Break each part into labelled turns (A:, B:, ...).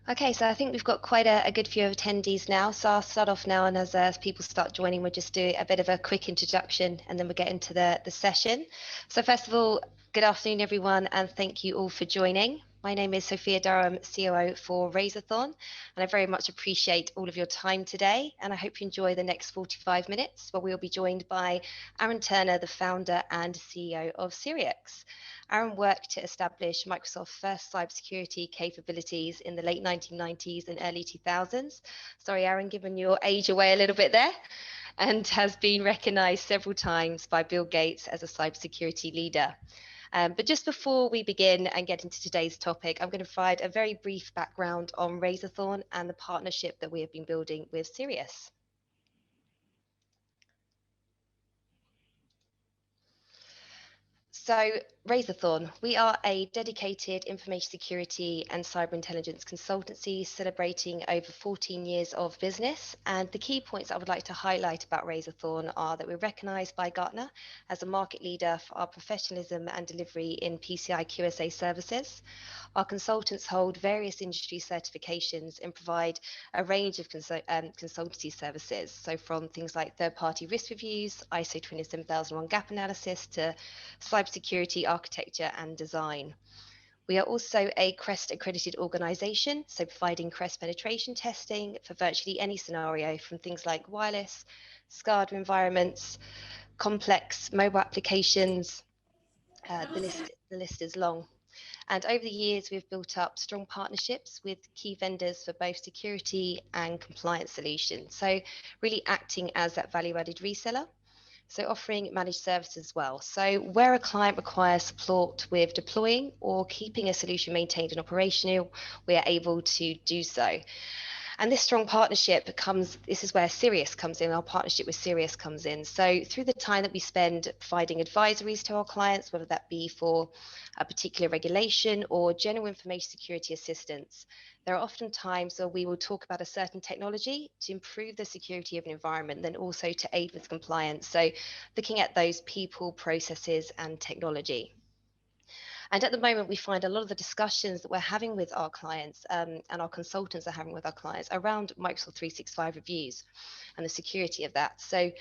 A: Okay, so I think we've got quite a good few of attendees now. So I'll start off now, and as people start joining, we'll just do a bit of a quick introduction, and then we'll get into the session. So first of all, good afternoon, everyone, and thank you all for joining. My name is Sophia, Durham COO for Razorthorn, and I very much appreciate all of your time today, and I hope you enjoy the next 45 minutes, where we'll be joined by Aaron Turner, the founder and CEO of Siriux. Aaron worked to establish Microsoft's first cybersecurity capabilities in the late 1990s and early 2000s. Sorry, Aaron, giving your age away a little bit there, and has been recognized several times by Bill Gates as a cybersecurity leader. But just before we begin and get into today's topic, I'm going to provide a very brief background on Razorthorn and the partnership that we have been building with Sirius. So Razorthorn, we are a dedicated information security and cyber intelligence consultancy celebrating over 14 years of business. And the key points I would like to highlight about Razorthorn are that we're recognized by Gartner as a market leader for our professionalism and delivery in PCI QSA services. Our consultants hold various industry certifications and provide a range of consultancy services. So from things like third-party risk reviews, ISO 27001 gap analysis to cybersecurity architecture and design. We are also a CREST accredited organization, so providing CREST penetration testing for virtually any scenario from things like wireless, SCADA environments, complex mobile applications. The list is long. And over the years, we've built up strong partnerships with key vendors for both security and compliance solutions. So really acting as that value-added reseller. So offering managed services as well. So where a client requires support with deploying or keeping a solution maintained and operational, we are able to do so. And this strong partnership this is where Sirius comes in, our partnership with Sirius comes in. So through the time that we spend providing advisories to our clients, whether that be for a particular regulation or general information security assistance, there are often times where we will talk about a certain technology to improve the security of an environment, then also to aid with compliance. So looking at those people, processes, and technology. And at the moment, we find a lot of the discussions that we're having with our clients and our consultants are having with our clients around Microsoft 365 reviews and the security of that. So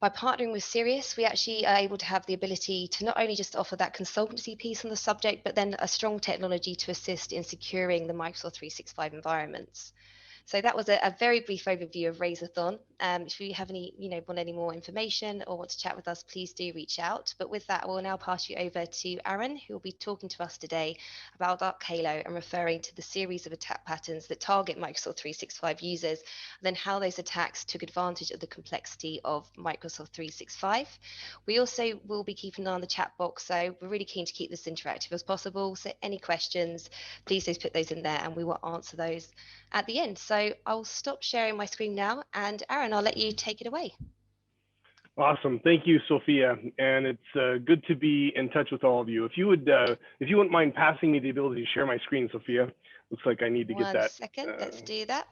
A: by partnering with Sirius, we actually are able to have the ability to not only just offer that consultancy piece on the subject, but then a strong technology to assist in securing the Microsoft 365 environments. So that was a very brief overview of Razorthorn. If you have want any more information or want to chat with us, please do reach out. But with that, I will now pass you over to Aaron, who will be talking to us today about Dark Halo and referring to the series of attack patterns that target Microsoft 365 users, and then how those attacks took advantage of the complexity of Microsoft 365. We also will be keeping an eye on the chat box, so we're really keen to keep this interactive as possible. So any questions, please do put those in there and we will answer those at the end. So I'll stop sharing my screen now, and Aaron, I'll let you take it away.
B: Awesome, thank you, Sophia, and it's good to be in touch with all of you. If you wouldn't mind passing me the ability to share my screen, Sophia. Looks like I need to get that.
A: 1 second, let's do that.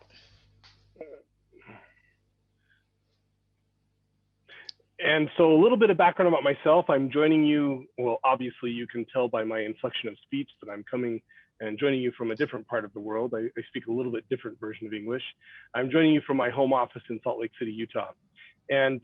B: And so a little bit of background about myself. I'm joining you, well, obviously you can tell by my inflection of speech that I'm coming and joining you from a different part of the world. I speak a little bit different version of English. I'm joining you from my home office in Salt Lake City, Utah. And,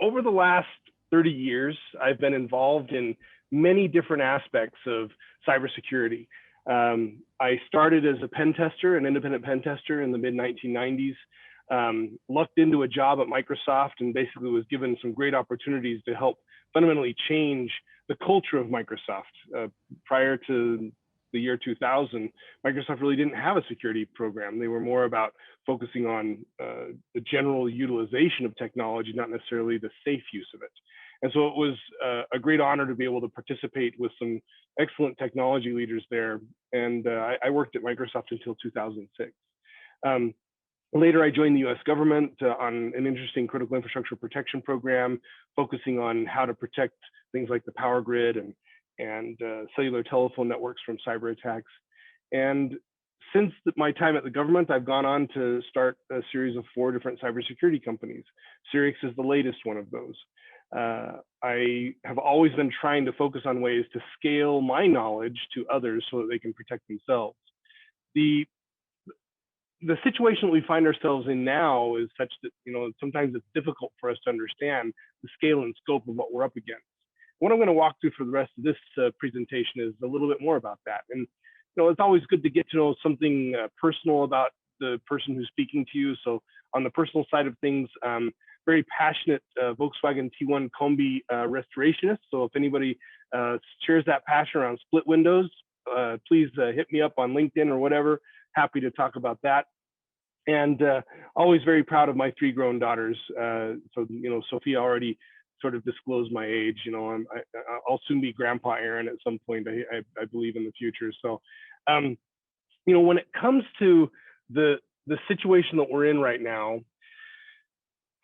B: over the last 30 years, I've been involved in many different aspects of cybersecurity. I started as a pen tester, an independent pen tester in the mid-1990s, lucked into a job at Microsoft and basically was given some great opportunities to help fundamentally change the culture of Microsoft. Prior to the year 2000, Microsoft really didn't have a security program. They were more about focusing on the general utilization of technology, not necessarily the safe use of it. And so it was a great honor to be able to participate with some excellent technology leaders there. And I worked at Microsoft until 2006. Later, I joined the US government on an interesting critical infrastructure protection program, focusing on how to protect things like the power grid and cellular telephone networks from cyber attacks. And since my time at the government, I've gone on to start a series of 4 different cybersecurity companies. Siriux is the latest one of those. I have always been trying to focus on ways to scale my knowledge to others so that they can protect themselves. the situation that we find ourselves in now is such that, sometimes it's difficult for us to understand the scale and scope of what we're up against. What I'm going to walk through for the rest of this presentation is a little bit more about that. And it's always good to get to know something personal about the person who's speaking to you. So on the personal side of things, very passionate Volkswagen T1 Combi restorationist. So if anybody shares that passion around split windows, please hit me up on LinkedIn or whatever. Happy to talk about that. And always very proud of my 3 grown daughters. So, Sophia already sort of disclosed my age. I'll soon be Grandpa Aaron at some point, I believe, in the future. So, when it comes to the situation that we're in right now,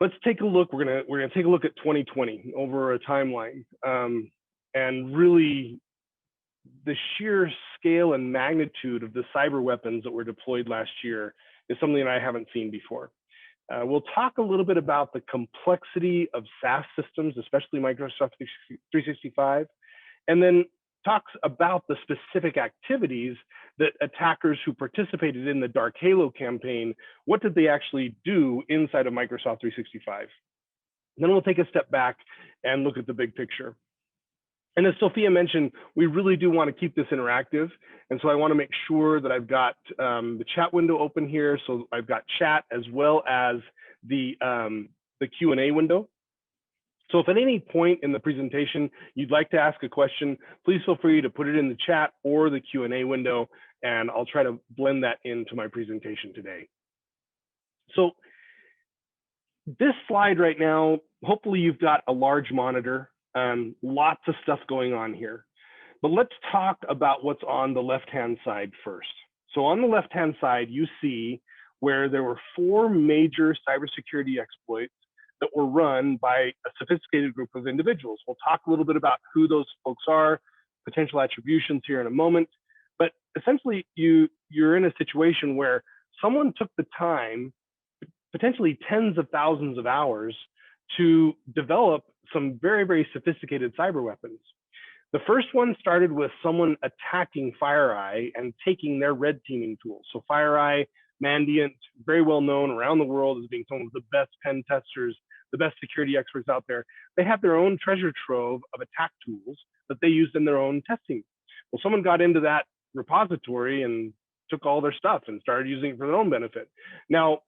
B: let's take a look. We're gonna take a look at 2020 over a timeline, and really the sheer scale and magnitude of the cyber weapons that were deployed last year is something that I haven't seen before. We'll talk a little bit about the complexity of SaaS systems, especially Microsoft 365, and then talks about the specific activities that attackers who participated in the Dark Halo campaign, what did they actually do inside of Microsoft 365? Then we'll take a step back and look at the big picture. And as Sophia mentioned, we really do want to keep this interactive. And so I want to make sure that I've got the chat window open here. So I've got chat as well as the Q&A window. So if at any point in the presentation you'd like to ask a question, please feel free to put it in the chat or the Q&A window, and I'll try to blend that into my presentation today. So this slide right now, hopefully you've got a large monitor. Lots of stuff going on here. But let's talk about what's on the left-hand side first. So on the left-hand side, you see where there were 4 major cybersecurity exploits that were run by a sophisticated group of individuals. We'll talk a little bit about who those folks are, potential attributions here in a moment. But essentially, you're in a situation where someone took the time, potentially tens of thousands of hours, to develop some very, very sophisticated cyber weapons. The first one started with someone attacking FireEye and taking their red teaming tools. So FireEye, Mandiant, very well known around the world as being some of the best pen testers, the best security experts out there. They have their own treasure trove of attack tools that they used in their own testing. Well, someone got into that repository and took all their stuff and started using it for their own benefit. Now,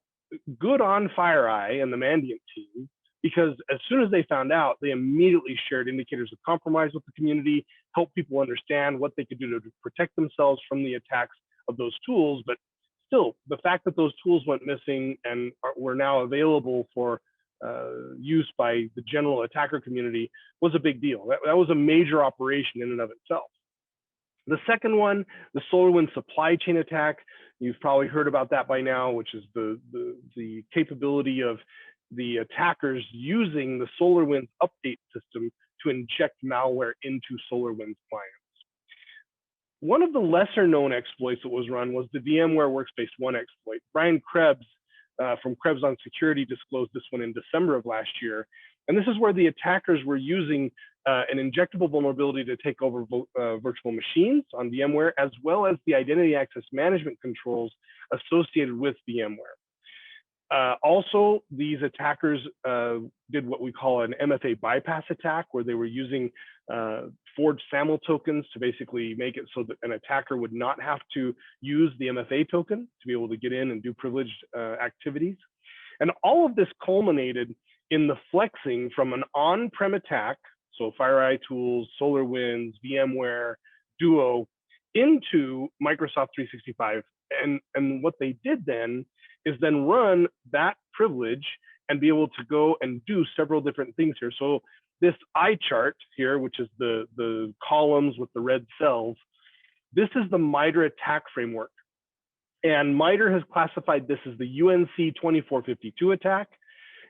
B: good on FireEye and the Mandiant team, because as soon as they found out, they immediately shared indicators of compromise with the community, helped people understand what they could do to protect themselves from the attacks of those tools. But still, the fact that those tools went missing and were now available for use by the general attacker community was a big deal. That was a major operation in and of itself. The second one, the SolarWinds supply chain attack, you've probably heard about that by now, which is the capability of the attackers using the SolarWinds update system to inject malware into SolarWinds clients. One of the lesser known exploits that was run was the VMware Workspace ONE exploit. Brian Krebs from Krebs on Security disclosed this one in December of last year. And this is where the attackers were using an injectable vulnerability to take over virtual machines on VMware, as well as the identity access management controls associated with VMware. Also, these attackers did what we call an MFA bypass attack, where they were using forged SAML tokens to basically make it so that an attacker would not have to use the MFA token to be able to get in and do privileged activities. And all of this culminated in the flexing from an on-prem attack, so FireEye tools, SolarWinds, VMware, Duo, into Microsoft 365. And what they did then is then run that privilege and be able to go and do several different things here. So this eye chart here, which is the columns with the red cells, this is the MITRE attack framework. And MITRE has classified this as the UNC 2452 attack.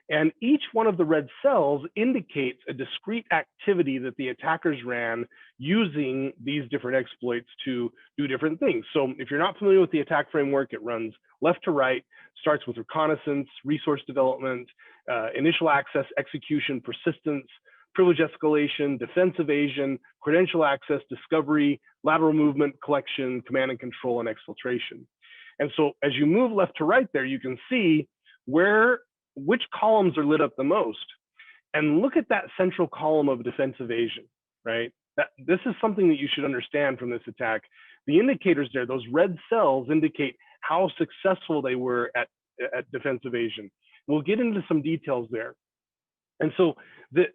B: And each one of the red cells indicates a discrete activity that the attackers ran using these different exploits to do different things. So if you're not familiar with the attack framework, it runs left to right, starts with reconnaissance, resource development, initial access, execution, persistence, privilege escalation, defense evasion, credential access, discovery, lateral movement, collection, command and control, and exfiltration. And so as you move left to right there, you can see which columns are lit up the most. And look at that central column of defense evasion, right? This is something that you should understand from this attack. The indicators there, those red cells indicate how successful they were at defense evasion. We'll get into some details there. And so the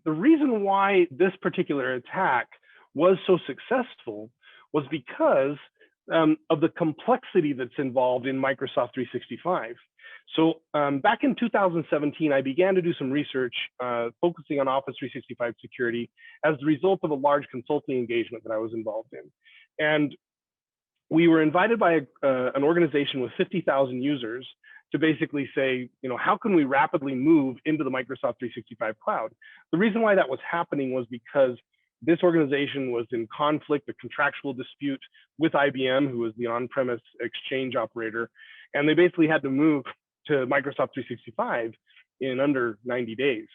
B: reason why this particular attack was so successful was because of the complexity that's involved in Microsoft 365. So back in 2017, I began to do some research focusing on Office 365 security as the result of a large consulting engagement that I was involved in. And we were invited by an organization with 50,000 users to basically say, how can we rapidly move into the Microsoft 365 cloud? The reason why that was happening was because this organization was in conflict, a contractual dispute with IBM, who was the on-premise exchange operator, and they basically had to move to Microsoft 365 in under 90 days.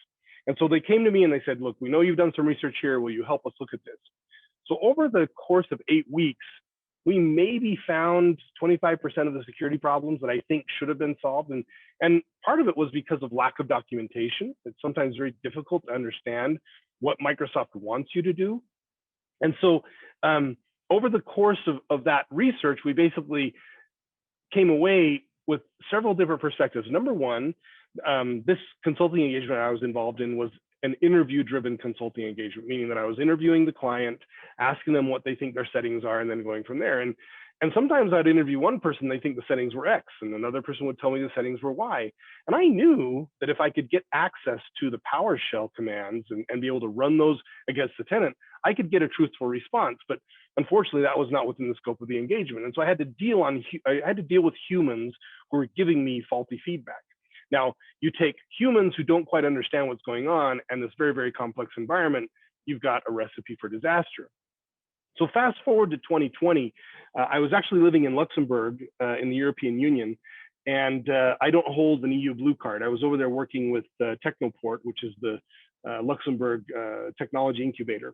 B: And so they came to me and they said, look, we know you've done some research here. Will you help us look at this? So over the course of 8 weeks, we maybe found 25% of the security problems that I think should have been solved. And part of it was because of lack of documentation. It's sometimes very difficult to understand what Microsoft wants you to do. And so over the course of that research, we basically came away with several different perspectives. Number one, this consulting engagement I was involved in was an interview-driven consulting engagement, meaning that I was interviewing the client, asking them what they think their settings are, and then going from there. And sometimes I'd interview one person, they think the settings were X, and another person would tell me the settings were Y. And I knew that if I could get access to the PowerShell commands and be able to run those against the tenant, I could get a truthful response. But unfortunately, that was not within the scope of the engagement. And so I had to deal with humans who were giving me faulty feedback. Now, you take humans who don't quite understand what's going on and this very, very complex environment, you've got a recipe for disaster. So fast forward to 2020, I was actually living in Luxembourg in the European Union, and I don't hold an EU blue card. I was over there working with Technoport, which is the Luxembourg technology incubator.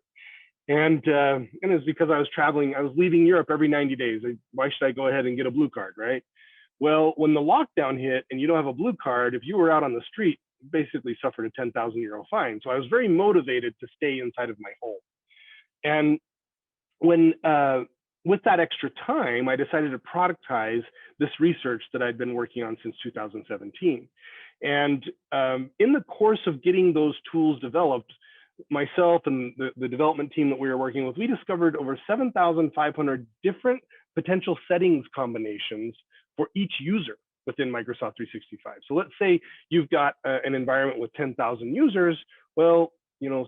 B: And it's because I was traveling, I was leaving Europe every 90 days. Why should I go ahead and get a blue card, right? Well, when the lockdown hit and you don't have a blue card, if you were out on the street, you basically suffered a 10,000 euro fine. So I was very motivated to stay inside of my home. And when, with that extra time, I decided to productize this research that I'd been working on since 2017. And in the course of getting those tools developed, myself and the development team that we were working with, we discovered over 7,500 different potential settings combinations for each user within Microsoft 365. So let's say you've got an environment with 10,000 users. Well,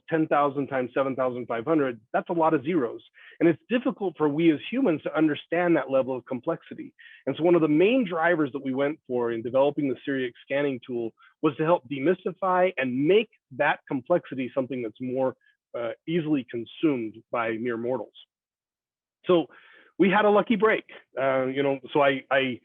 B: 10,000 times 7,500, that's a lot of zeros. And it's difficult for we as humans to understand that level of complexity. And so one of the main drivers that we went for in developing the Siriux scanning tool was to help demystify and make that complexity something that's more easily consumed by mere mortals. So we had a lucky break. So I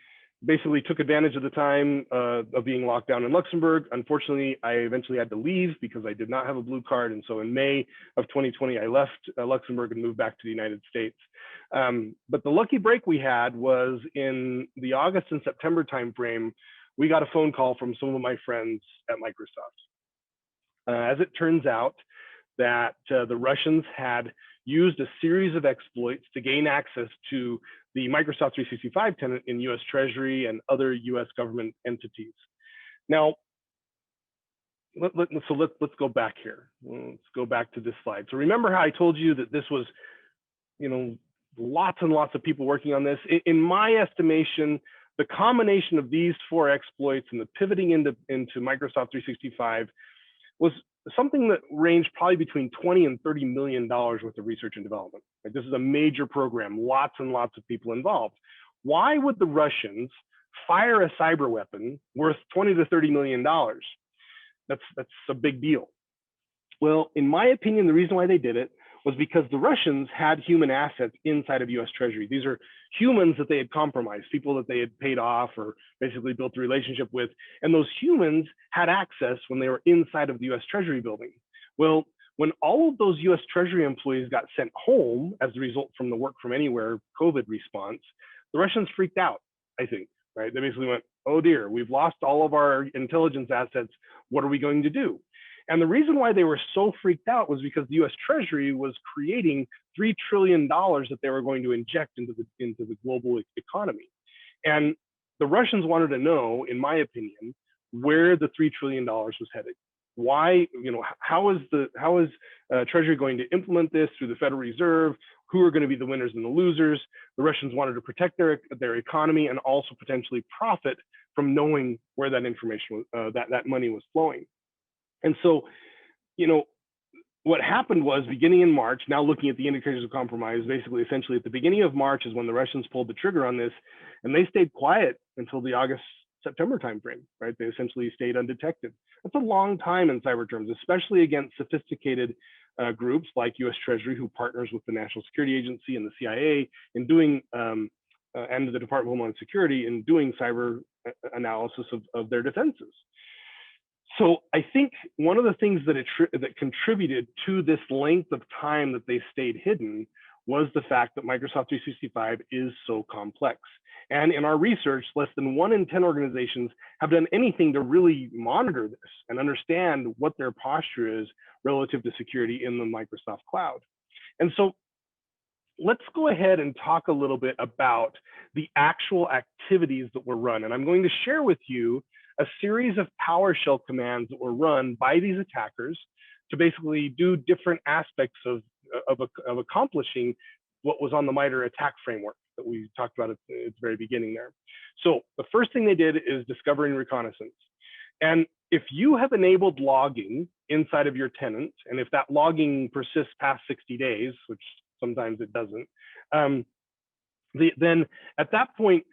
B: basically took advantage of the time of being locked down in Luxembourg. Unfortunately, I eventually had to leave because I did not have a blue card. And so in May of 2020, I left Luxembourg and moved back to the United States. But the lucky break we had was in the August and September timeframe, we got a phone call from some of my friends at Microsoft. As it turns out, that the Russians had used a series of exploits to gain access to the Microsoft 365 tenant in US Treasury and other US government entities. Now, let's go back here. Let's go back to this slide. So remember how I told you that this was, lots and lots of people working on this. In my estimation, the combination of these 4 exploits and the pivoting into Microsoft 365 was something that ranged probably between $20 and $30 million worth of research and development. Like, this is a major program, lots and lots of people involved. Why would the Russians fire a cyber weapon worth $20 to $30 million? That's a big deal. Well, in my opinion, the reason why they did it was because the Russians had human assets inside of US Treasury. These are humans that they had compromised, people that they had paid off or basically built a relationship with. And those humans had access when they were inside of the US Treasury building. Well, when all of those US Treasury employees got sent home as a result from the work from anywhere COVID response, the Russians freaked out. I think, right? They basically went, oh dear, we've lost all of our intelligence assets. What are we going to do? And the reason why they were so freaked out was because the US Treasury was creating $3 trillion that they were going to inject into the global economy. And the Russians wanted to know, in my opinion, where the $3 trillion was headed. Why, how is Treasury going to implement this through the Federal Reserve? Who are going to be the winners and the losers? The Russians wanted to protect their economy and also potentially profit from knowing where that information, that money was flowing. And so, what happened was, beginning in March, now looking at the indicators of compromise, basically, essentially at the beginning of March is when the Russians pulled the trigger on this, and they stayed quiet until the August-September timeframe, right? They essentially stayed undetected. That's a long time in cyber terms, especially against sophisticated groups like US Treasury, who partners with the National Security Agency and the CIA in doing, and the Department of Homeland Security in doing cyber analysis of their defenses. So I think one of the things that contributed to this length of time that they stayed hidden was the fact that Microsoft 365 is so complex. And in our research, less than 1 in 10 organizations have done anything to really monitor this and understand what their posture is relative to security in the Microsoft cloud. And so let's go ahead and talk a little bit about the actual activities that were run. And I'm going to share with you a series of PowerShell commands that were run by these attackers to basically do different aspects of accomplishing what was on the MITRE attack framework that we talked about at the very beginning there. So the first thing they did is discovering reconnaissance. And if you have enabled logging inside of your tenant, and if that logging persists past 60 days, which sometimes it doesn't, then at that point,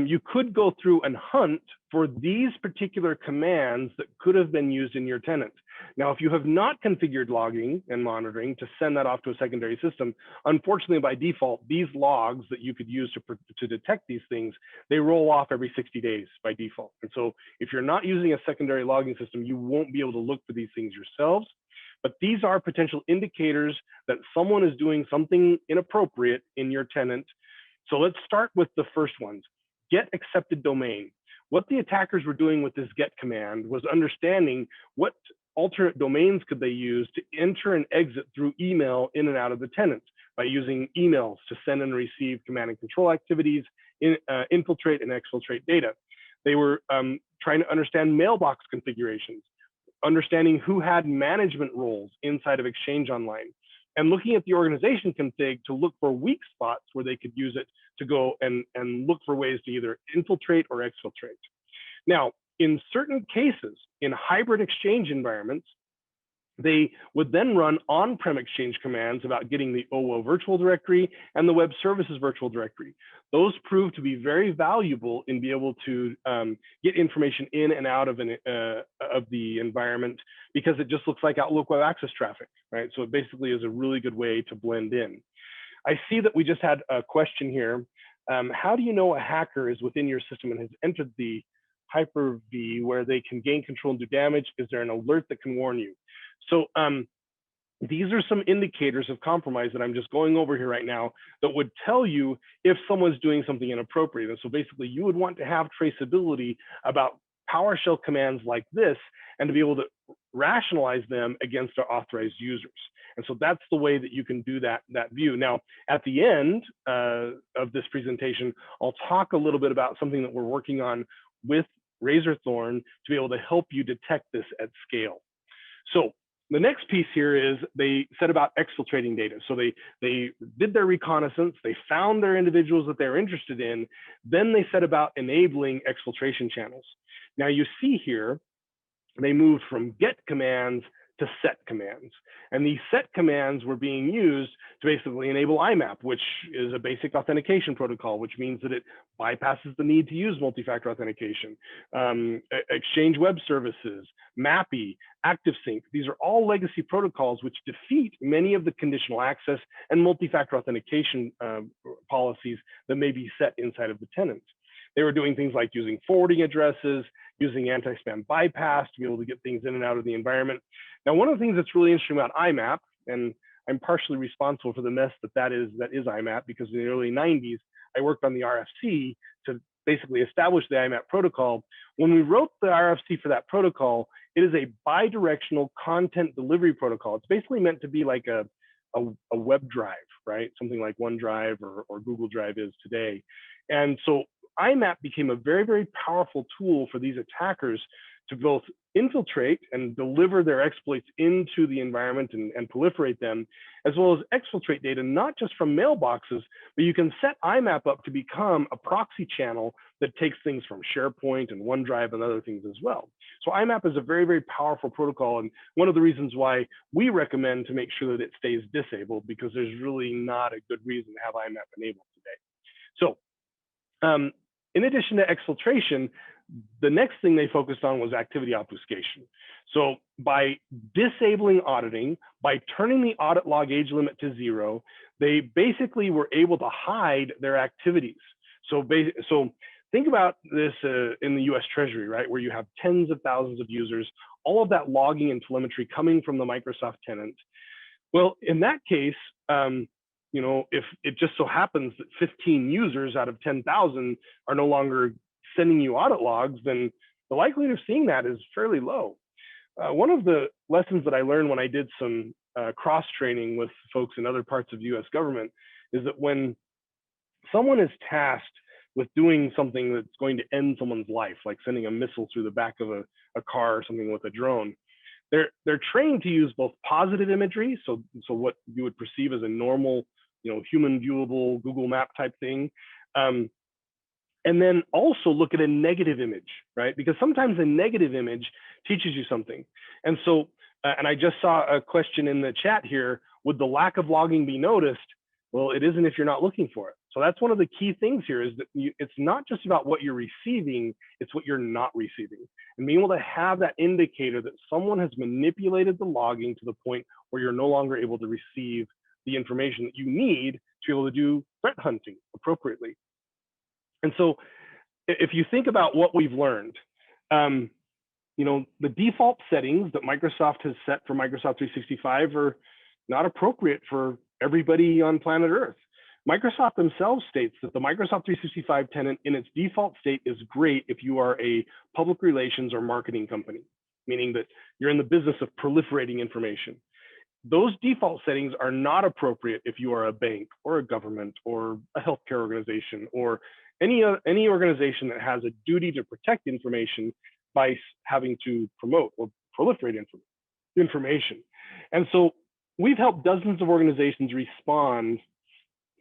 B: you could go through and hunt for these particular commands that could have been used in your tenant. Now, if you have not configured logging and monitoring to send that off to a secondary system, unfortunately, by default, these logs that you could use to detect these things, they roll off every 60 days by default. And so if you're not using a secondary logging system, you won't be able to look for these things yourselves. But these are potential indicators that someone is doing something inappropriate in your tenant. So let's start with the first ones. Get accepted domain. What the attackers were doing with this get command was understanding what alternate domains could they use to enter and exit through email in and out of the tenant by using emails to send and receive command and control activities, infiltrate and exfiltrate data. They were trying to understand mailbox configurations, understanding who had management roles inside of Exchange Online, and looking at the organization config to look for weak spots where they could use it to go and look for ways to either infiltrate or exfiltrate. Now, in certain cases, in hybrid Exchange environments, they would then run on-prem Exchange commands about getting the OWO virtual directory and the web services virtual directory. Those proved to be very valuable in being able to get information in and out of the environment, because it just looks like Outlook Web Access traffic, right? So it basically is a really good way to blend in. I see that we just had a question here. How do you know a hacker is within your system and has entered the Hyper-V where they can gain control and do damage? Is there an alert that can warn you? So these are some indicators of compromise that I'm just going over here right now that would tell you if someone's doing something inappropriate. And so basically you would want to have traceability about PowerShell commands like this and to be able to rationalize them against our authorized users. And so that's the way that you can do that view. Now, at the end of this presentation, I'll talk a little bit about something that we're working on with Razorthorn to be able to help you detect this at scale. So the next piece here is they set about exfiltrating data. So they did their reconnaissance, they found their individuals that they're interested in, then they set about enabling exfiltration channels. Now you see here, they moved from get commands to set commands. And these set commands were being used to basically enable IMAP, which is a basic authentication protocol, which means that it bypasses the need to use multi-factor authentication. Exchange Web Services, MAPI, ActiveSync, these are all legacy protocols which defeat many of the conditional access and multi-factor authentication policies that may be set inside of the tenant. They were doing things like using forwarding addresses, using anti-spam bypass to be able to get things in and out of the environment. Now, one of the things that's really interesting about IMAP, and I'm partially responsible for the mess that is IMAP, because in the early 90s, I worked on the RFC to basically established the IMAP protocol. When we wrote the RFC for that protocol, it is a bidirectional content delivery protocol. It's basically meant to be like a web drive, right? Something like OneDrive or Google Drive is today. And so IMAP became a very, very powerful tool for these attackers to both infiltrate and deliver their exploits into the environment and proliferate them, as well as exfiltrate data, not just from mailboxes, but you can set IMAP up to become a proxy channel that takes things from SharePoint and OneDrive and other things as well. So IMAP is a very, very powerful protocol, and one of the reasons why we recommend to make sure that it stays disabled, because there's really not a good reason to have IMAP enabled today. So in addition to exfiltration, the next thing they focused on was activity obfuscation. So by disabling auditing, by turning the audit log age limit to 0, they basically were able to hide their activities. So think about this in the US Treasury, right, where you have tens of thousands of users, all of that logging and telemetry coming from the Microsoft tenant. Well, in that case, you know, if it just so happens that 15 users out of 10,000 are no longer sending you audit logs, then the likelihood of seeing that is fairly low. One of the lessons that I learned when I did some cross-training with folks in other parts of the US government is that when someone is tasked with doing something that's going to end someone's life, like sending a missile through the back of a car or something with a drone, they're trained to use both positive imagery, so what you would perceive as a normal, you know, human viewable Google Map type thing, and then also look at a negative image, right? Because sometimes a negative image teaches you something. And so, and I just saw a question in the chat here, would the lack of logging be noticed? Well, it isn't if you're not looking for it. So that's one of the key things here, is that it's not just about what you're receiving, it's what you're not receiving. And being able to have that indicator that someone has manipulated the logging to the point where you're no longer able to receive the information that you need to be able to do threat hunting appropriately. And so if you think about what we've learned, you know, the default settings that Microsoft has set for Microsoft 365 are not appropriate for everybody on planet Earth. Microsoft themselves states that the Microsoft 365 tenant in its default state is great if you are a public relations or marketing company, meaning that you're in the business of proliferating information. Those default settings are not appropriate if you are a bank or a government or a healthcare organization or any organization that has a duty to protect information by having to promote or proliferate information. And so we've helped dozens of organizations respond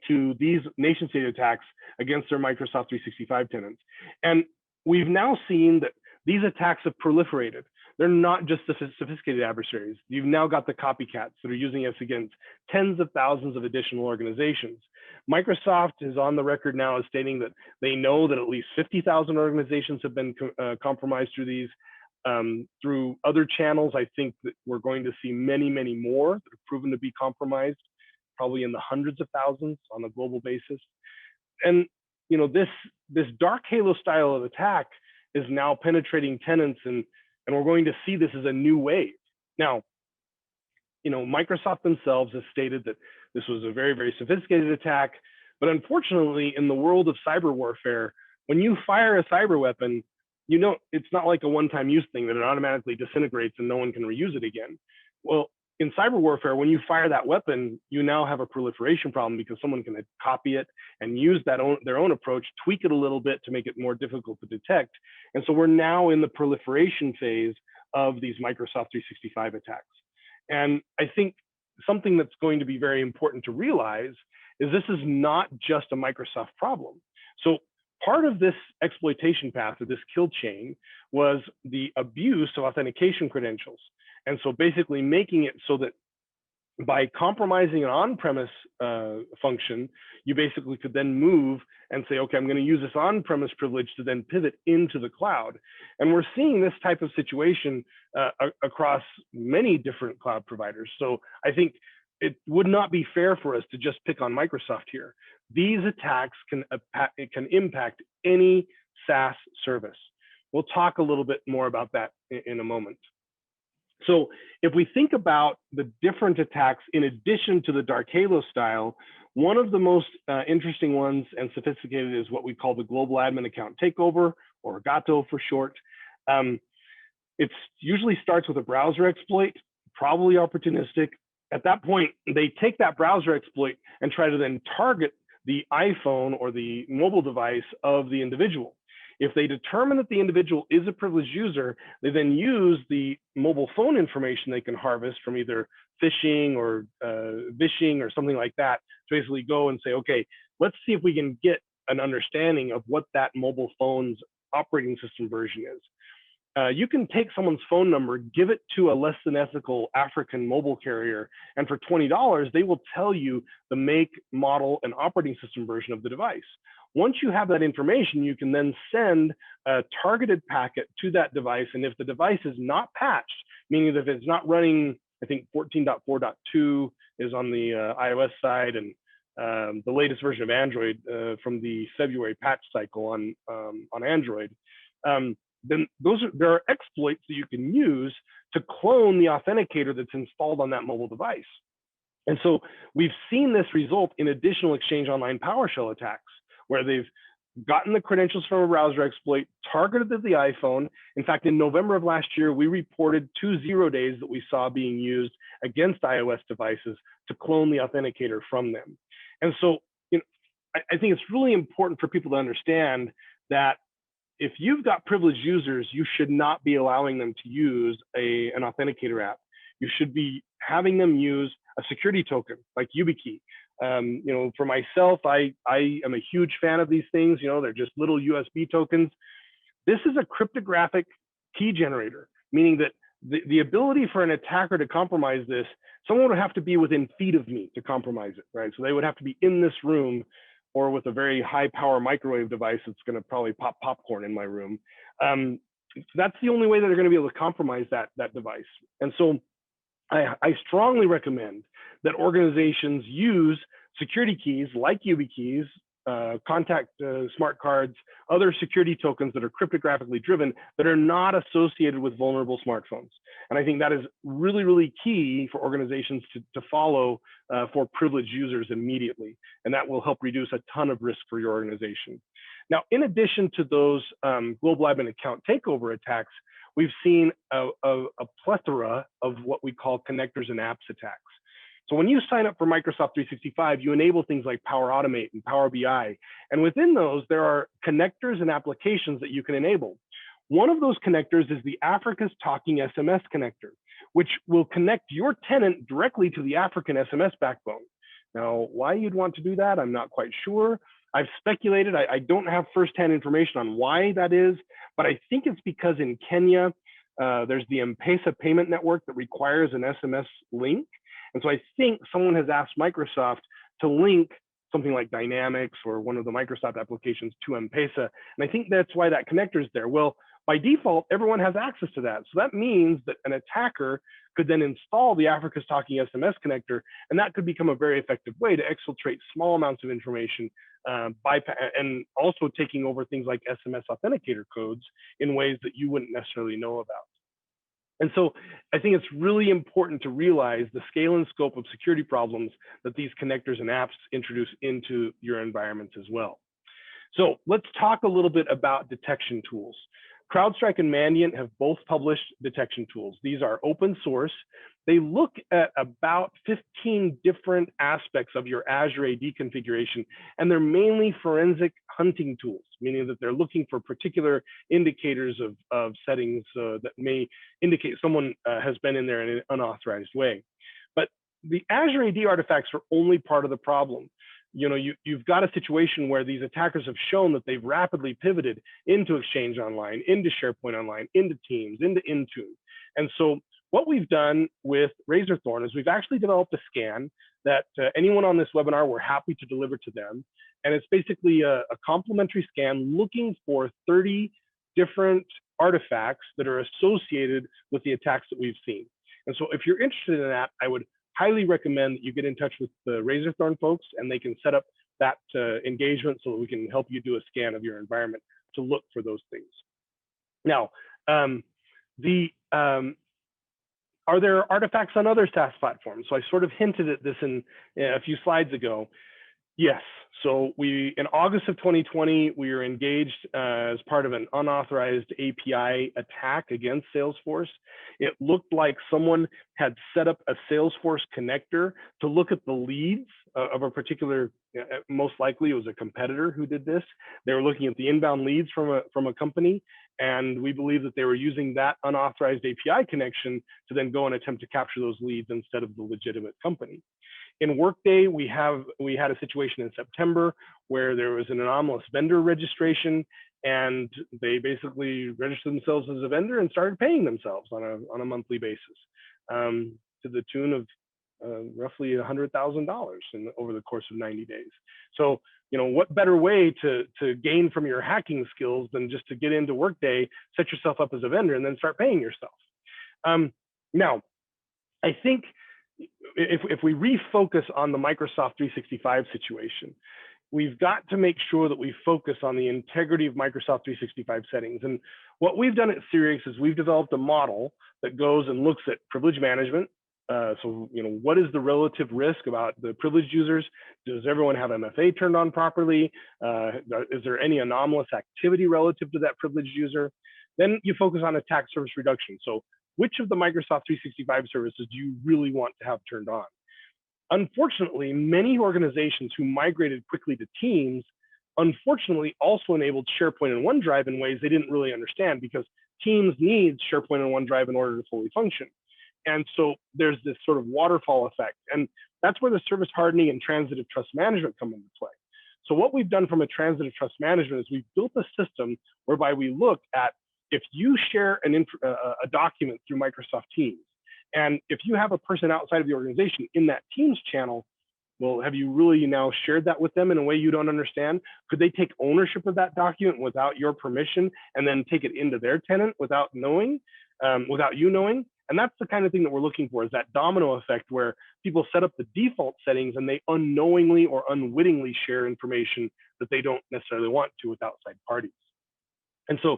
B: to these nation state attacks against their Microsoft 365 tenants. And we've now seen that these attacks have proliferated. They're not just the sophisticated adversaries. You've now got the copycats that are using us against tens of thousands of additional organizations. Microsoft is on the record now as stating that they know that at least 50,000 organizations have been compromised through these. Through other channels, I think that we're going to see many, many more that have proven to be compromised, probably in the hundreds of thousands on a global basis. And you know, this dark halo style of attack is now penetrating tenants, and we're going to see this as a new wave. Now, you know, Microsoft themselves has stated that this was a very, very sophisticated attack, but unfortunately, in the world of cyber warfare, when you fire a cyber weapon, you know, it's not like a one-time use thing that it automatically disintegrates and no one can reuse it again. Well, in cyber warfare, when you fire that weapon, you now have a proliferation problem because someone can copy it and use their own approach, tweak it a little bit to make it more difficult to detect. And so we're now in the proliferation phase of these Microsoft 365 attacks. And I think something that's going to be very important to realize is this is not just a Microsoft problem. So part of this exploitation path, or this kill chain, was the abuse of authentication credentials. And so basically making it so that by compromising an on-premise function, you basically could then move and say, okay, I'm going to use this on-premise privilege to then pivot into the cloud. And we're seeing this type of situation across many different cloud providers. So I think it would not be fair for us to just pick on Microsoft here. These attacks can impact any SaaS service. We'll talk a little bit more about that in a moment. So if we think about the different attacks in addition to the Dark Halo style, one of the most interesting ones and sophisticated is what we call the global admin account takeover, or GATO for short. It usually starts with a browser exploit, probably opportunistic. At that point, they take that browser exploit and try to then target the iPhone or the mobile device of the individual. If they determine that the individual is a privileged user, they then use the mobile phone information they can harvest from either phishing or vishing or something like that to basically go and say, okay, let's see if we can get an understanding of what that mobile phone's operating system version is. You can take someone's phone number, give it to a less than ethical African mobile carrier, and for $20, they will tell you the make, model, and operating system version of the device. Once you have that information, you can then send a targeted packet to that device. And if the device is not patched, meaning that if it's not running, I think 14.4.2 is on the iOS side, and the latest version of Android from the February patch cycle on Android, then there are exploits that you can use to clone the authenticator that's installed on that mobile device. And so we've seen this result in additional Exchange Online PowerShell attacks, where they've gotten the credentials from a browser exploit, targeted at the iPhone. In fact, in November of last year, we reported 2 0 days that we saw being used against iOS devices to clone the authenticator from them. And so, I think it's really important for people to understand that if you've got privileged users, you should not be allowing them to use an authenticator app. You should be having them use a security token like YubiKey. For myself, I am a huge fan of these things. They're just little USB tokens. This is a cryptographic key generator, meaning that the ability for an attacker to compromise this, someone would have to be within feet of me to compromise it, right? So they would have to be in this room or with a very high power microwave device that's going to probably pop popcorn in my room. That's the only way that they're going to be able to compromise that device. And so I strongly recommend that organizations use security keys like YubiKeys, contact smart cards, other security tokens that are cryptographically driven that are not associated with vulnerable smartphones. And I think that is really, really key for organizations to follow for privileged users immediately. And that will help reduce a ton of risk for your organization. Now, in addition to those global admin account takeover attacks, we've seen a plethora of what we call connectors and apps attacks. So when you sign up for Microsoft 365, you enable things like Power Automate and Power BI. And within those, there are connectors and applications that you can enable. One of those connectors is the Africa's Talking SMS connector, which will connect your tenant directly to the African SMS backbone. Now, why you'd want to do that, I'm not quite sure. I've speculated. I don't have firsthand information on why that is, but I think it's because in Kenya, there's the M-Pesa payment network that requires an SMS link. And so I think someone has asked Microsoft to link something like Dynamics or one of the Microsoft applications to M-Pesa. And I think that's why that connector is there. Well, by default, everyone has access to that. So that means that an attacker could then install the Africa's Talking SMS connector, and that could become a very effective way to exfiltrate small amounts of information, and also taking over things like SMS authenticator codes in ways that you wouldn't necessarily know about. And so I think it's really important to realize the scale and scope of security problems that these connectors and apps introduce into your environments as well. So let's talk a little bit about detection tools. CrowdStrike and Mandiant have both published detection tools. These are open source. They look at about 15 different aspects of your Azure AD configuration, and they're mainly forensic hunting tools, meaning that they're looking for particular indicators of settings that may indicate someone has been in there in an unauthorized way. But the Azure AD artifacts are only part of the problem. You've got a situation where these attackers have shown that they've rapidly pivoted into Exchange Online, into SharePoint Online, into Teams, into Intune. And so what we've done with Razorthorn is we've actually developed a scan that anyone on this webinar, we're happy to deliver to them. And it's basically a complimentary scan looking for 30 different artifacts that are associated with the attacks that we've seen. And so if you're interested in that, I would highly recommend that you get in touch with the Razorthorn folks, and they can set up that engagement so that we can help you do a scan of your environment to look for those things. Now, Are there artifacts on other SaaS platforms? So I sort of hinted at this in a few slides ago. Yes. So in August of 2020, we were engaged as part of an unauthorized API attack against Salesforce. It looked like someone had set up a Salesforce connector to look at the leads of a particular, most likely it was a competitor who did this. They were looking at the inbound leads from a company, and we believe that they were using that unauthorized API connection to then go and attempt to capture those leads instead of the legitimate company. In Workday, we had a situation in September where there was an anomalous vendor registration, and they basically registered themselves as a vendor and started paying themselves on a monthly basis, to the tune of roughly $100,000 over the course of 90 days. So, what better way to gain from your hacking skills than just to get into Workday, set yourself up as a vendor, and then start paying yourself. Now, I think if we refocus on the Microsoft 365 situation, we've got to make sure that we focus on the integrity of Microsoft 365 settings. And what we've done at Siriux is we've developed a model that goes and looks at privilege management. So, what is the relative risk about the privileged users? Does everyone have MFA turned on properly? Is there any anomalous activity relative to that privileged user? Then you focus on attack surface reduction. So which of the Microsoft 365 services do you really want to have turned on? Unfortunately, many organizations who migrated quickly to Teams, unfortunately, also enabled SharePoint and OneDrive in ways they didn't really understand, because Teams needs SharePoint and OneDrive in order to fully function. And so there's this sort of waterfall effect. And that's where the service hardening and transitive trust management come into play. So what we've done from a transitive trust management is we've built a system whereby we look at, if you share a document through Microsoft Teams, and if you have a person outside of the organization in that Teams channel, well, have you really now shared that with them in a way you don't understand? Could they take ownership of that document without your permission and then take it into their tenant without knowing, without you knowing? And that's the kind of thing that we're looking for, is that domino effect where people set up the default settings and they unknowingly or unwittingly share information that they don't necessarily want to with outside parties. And so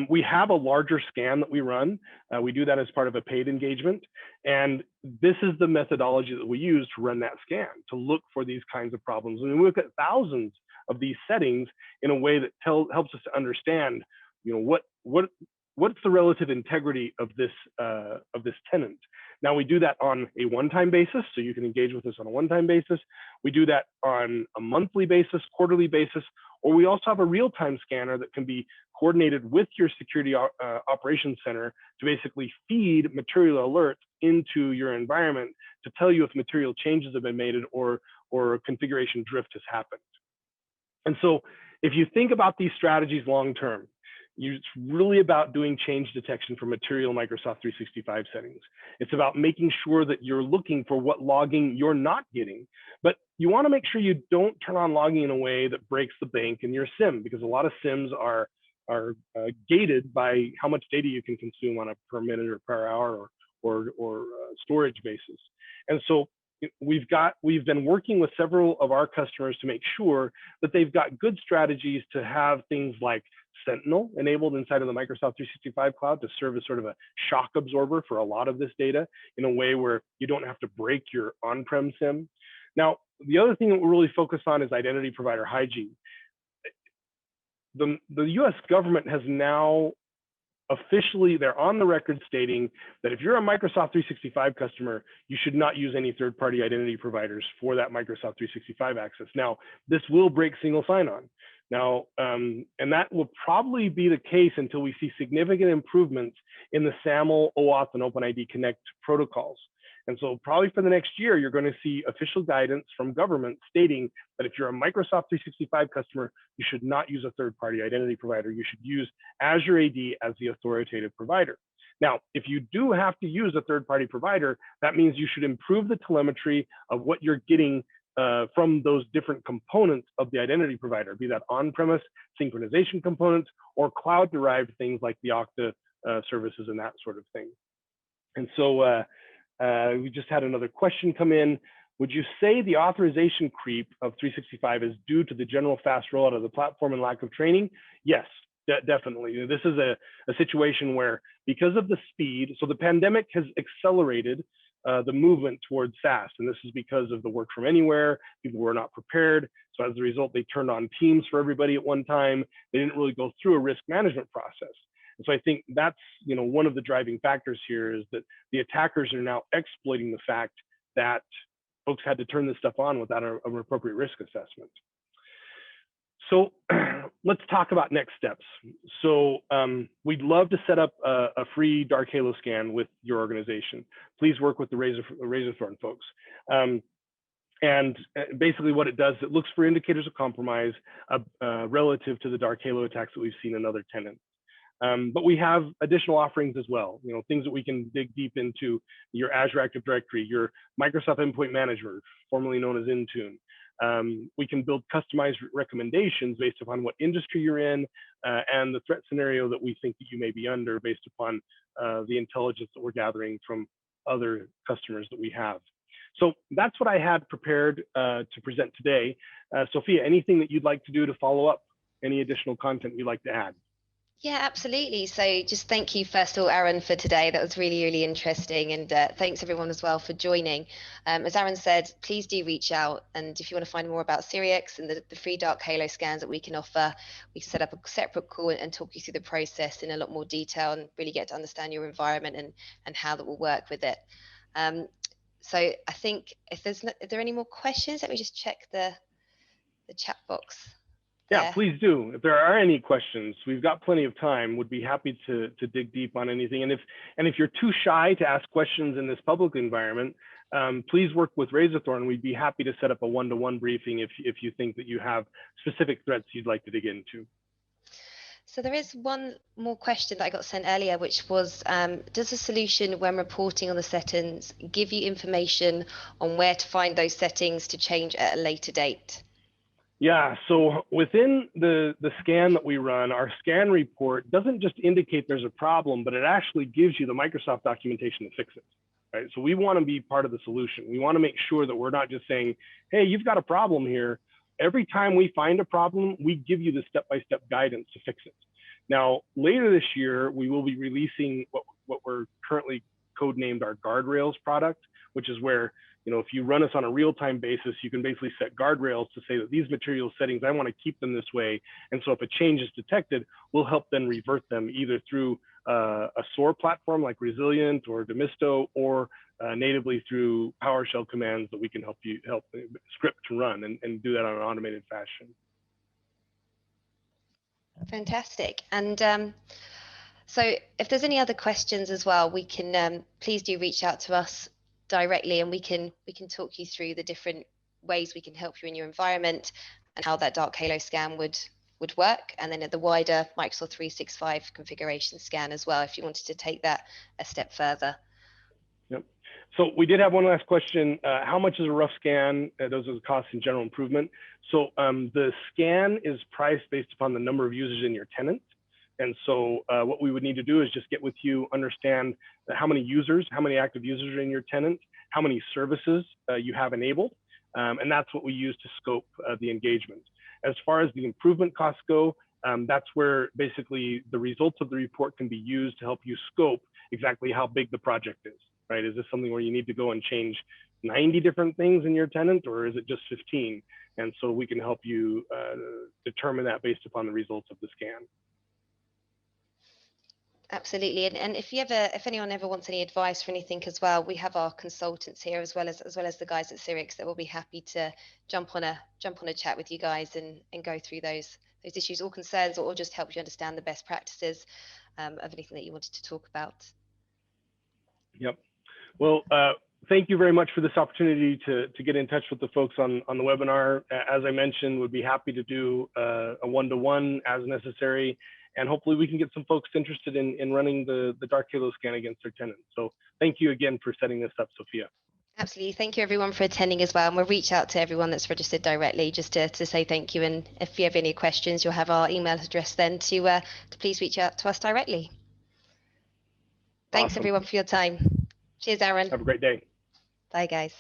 B: we have a larger scan that we run. We do that as part of a paid engagement. And this is the methodology that we use to run that scan, to look for these kinds of problems. And we look at thousands of these settings in a way that helps us to understand, what's the relative integrity of this tenant. Now, we do that on a one-time basis, so you can engage with us on a one-time basis. We do that on a monthly basis, quarterly basis, or we also have a real-time scanner that can be coordinated with your security operations center to basically feed material alerts into your environment to tell you if material changes have been made or configuration drift has happened. And so if you think about these strategies long-term, it's really about doing change detection for material Microsoft 365 settings. It's about making sure that you're looking for what logging you're not getting, but you want to make sure you don't turn on logging in a way that breaks the bank in your SIM, because a lot of SIMs are gated by how much data you can consume on a per minute or per hour or storage basis. And so we've been working with several of our customers to make sure that they've got good strategies to have things like Sentinel enabled inside of the Microsoft 365 cloud to serve as sort of a shock absorber for a lot of this data in a way where you don't have to break your on-prem SIM. Now, the other thing that we're really focused on is identity provider hygiene. The US government has now officially, they're on the record stating that if you're a Microsoft 365 customer, you should not use any third-party identity providers for that Microsoft 365 access. Now, this will break single sign-on. Now, and that will probably be the case until we see significant improvements in the SAML, OAuth, and OpenID Connect protocols. And so probably for the next year, you're going to see official guidance from government stating that if you're a Microsoft 365 customer, you should not use a third-party identity provider. You should use Azure AD as the authoritative provider. Now, if you do have to use a third-party provider, that means you should improve the telemetry of what you're getting from those different components of the identity provider, be that on-premise synchronization components or cloud-derived things like the Okta services and that sort of thing. And so we just had another question come in. Would you say the authorization creep of 365 is due to the general fast rollout of the platform and lack of training? Yes. Definitely. This is a situation where, because of the speed, so the pandemic has accelerated the movement towards SaaS. And this is because of the work from anywhere. People were not prepared. So as a result, they turned on Teams for everybody at one time. They didn't really go through a risk management process. And so I think that's, one of the driving factors here is that the attackers are now exploiting the fact that folks had to turn this stuff on without an appropriate risk assessment. So let's talk about next steps. So we'd love to set up a free Dark Halo scan with your organization. Please work with the Razorthorn folks. And basically what it does, it looks for indicators of compromise relative to the Dark Halo attacks that we've seen in other tenants. But we have additional offerings as well, things that we can dig deep into: your Azure Active Directory, your Microsoft Endpoint Manager, formerly known as Intune. We can build customized recommendations based upon what industry you're in and the threat scenario that we think that you may be under, based upon the intelligence that we're gathering from other customers that we have. So that's what I had prepared to present today. Sophia, anything that you'd like to do to follow up? Any additional content you'd like to add?
A: Yeah, absolutely. So just thank you, first of all, Aaron, for today. That was really, really interesting. And thanks everyone as well for joining. As Aaron said, please do reach out. And if you want to find more about Siriux and the free Dark Halo scans that we can offer, we can set up a separate call and talk you through the process in a lot more detail and really get to understand your environment and how that will work with it. So I think if there any more questions, let me just check the chat box.
B: Yeah, please do. If there are any questions, we've got plenty of time. Would be happy to dig deep on anything. And if you're too shy to ask questions in this public environment, please work with Razorthorn. We'd be happy to set up a one-to-one briefing if you think that you have specific threats you'd like to dig into.
A: So there is one more question that I got sent earlier, which was, does the solution, when reporting on the settings, give you information on where to find those settings to change at a later date?
B: Yeah, so within the scan that we run, our scan report doesn't just indicate there's a problem, but it actually gives you the Microsoft documentation to fix it, right? So we want to be part of the solution. We want to make sure that we're not just saying, hey, you've got a problem here. Every time we find a problem, we give you the step-by-step guidance to fix it. Now, later this year, we will be releasing what we're currently codenamed our guardrails product, which is where, if you run us on a real-time basis, you can basically set guardrails to say that these material settings, I want to keep them this way. And so if a change is detected, we'll help then revert them either through a SOAR platform like Resilient or Demisto, or natively through PowerShell commands that we can help script to run and do that on an automated fashion.
A: Fantastic. And so if there's any other questions as well, we can please do reach out to us directly, and we can talk you through the different ways we can help you in your environment and how that Dark Halo scan would work, and then at the wider Microsoft 365 configuration scan as well, if you wanted to take that a step further.
B: Yep. So we did have one last question. How much is a rough scan? Those are the costs in general improvement. So the scan is priced based upon the number of users in your tenant. And so what we would need to do is just get with you, understand how many active users are in your tenant, how many services you have enabled. And that's what we use to scope the engagement. As far as the improvement costs go, that's where basically the results of the report can be used to help you scope exactly how big the project is, right? Is this something where you need to go and change 90 different things in your tenant, or is it just 15? And so we can help you determine that based upon the results of the scan.
A: Absolutely. And if anyone ever wants any advice or anything as well, we have our consultants here as well as the guys at Siriux that will be happy to jump on a chat with you guys and go through those issues or concerns, or just help you understand the best practices of anything that you wanted to talk about. Yep.
B: Well, thank you very much for this opportunity to get in touch with the folks on the webinar. As I mentioned, would be happy to do a one-to-one as necessary. And hopefully we can get some folks interested in running the Dark Halo scan against their tenants. So thank you again for setting this up, Sophia.
A: Absolutely. Thank you everyone for attending as well. And we'll reach out to everyone that's registered directly just to say thank you. And if you have any questions, you'll have our email address then to please reach out to us directly. Thanks everyone for your time. Cheers, Aaron.
B: Have a great day.
A: Bye, guys.